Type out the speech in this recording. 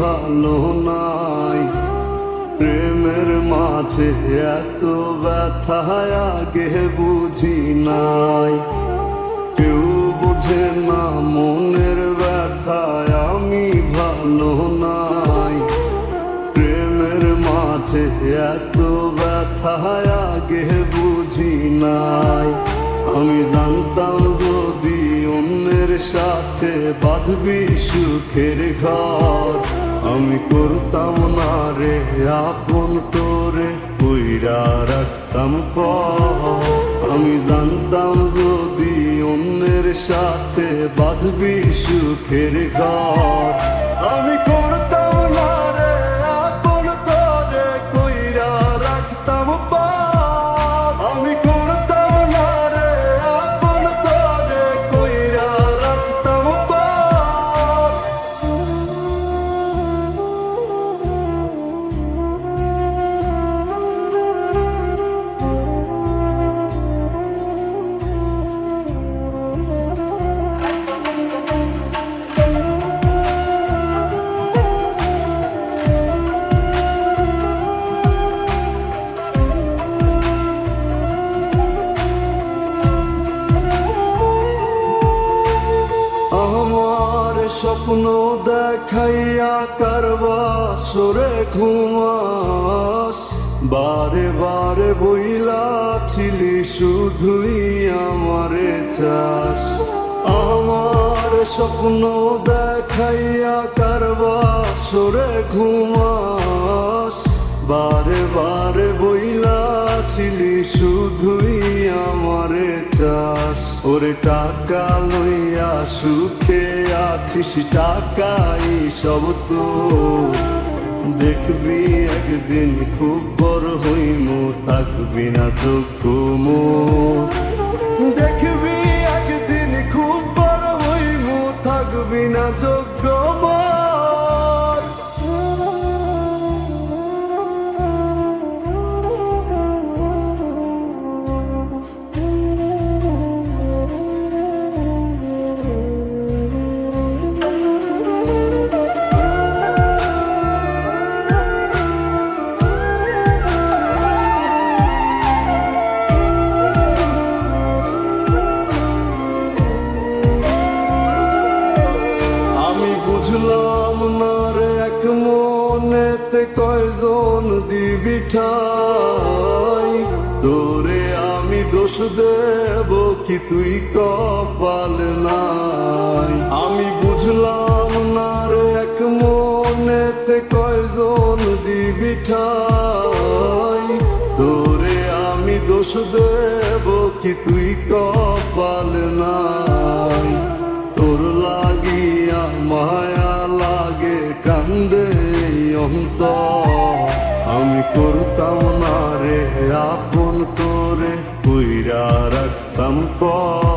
ভালো নাই। প্রেমের মাঝে এত ব্যথা আগে বুঝি নাই। কেউ বোঝে না মনের ব্যথায় আমি ভালো নাই। প্রেমের মাঝে এত ব্যথা আগে বুঝি নাই। আমি জানতাম যদি অন্যের সাথে বাঁধবি সুখের ঘর, আমি করতাম না রে আপন তোরে কইরা রাখতাম পর। আমি জানতাম যদি অন্যের সাথে বাঁধবি সুখের ঘর, আমি করতাম না রে আপন তোরে কইরা রাখতাম পর। আমি করতাম না রে আপন তোরে কইরা রাখতাম পর। আমার স্বপ্ন দেখাইয়া কারবা সরে ঘুমাস, বারে বারে বইলাছিলি শুধুই আমারে চাস। আমার স্বপ্ন দেখাইয়া কারবা সরে ঘুমাস, বারে বারে বইলাছিলি শুধুই আমারে চাস। ওরে টাকা লইয়া সুখে আছিস, টাকাই সব তো দেখবি একদিন খুব বড় হইমু, থাকবি না যোগ্য মোর। দেখবি একদিন খুব বড় হইমু, থাকবি না যোগ্য মোর। বুঝলাম না রে এক মনেতে কয়জন দিবি ঠাই, তোরে আমি দোষ দেব কি তুই কপাল নাই। আমি বুঝলাম না রে এক মনেতে কয়জন দিবি ঠাই, তোরে আমি দোষ দেব কি তুই কপাল নাই। তোর লাগিয়া মায়া লাগে কান্দে অন্তর, আমি করতাম না রে আপন তোরে কইরা রাখতাম পর।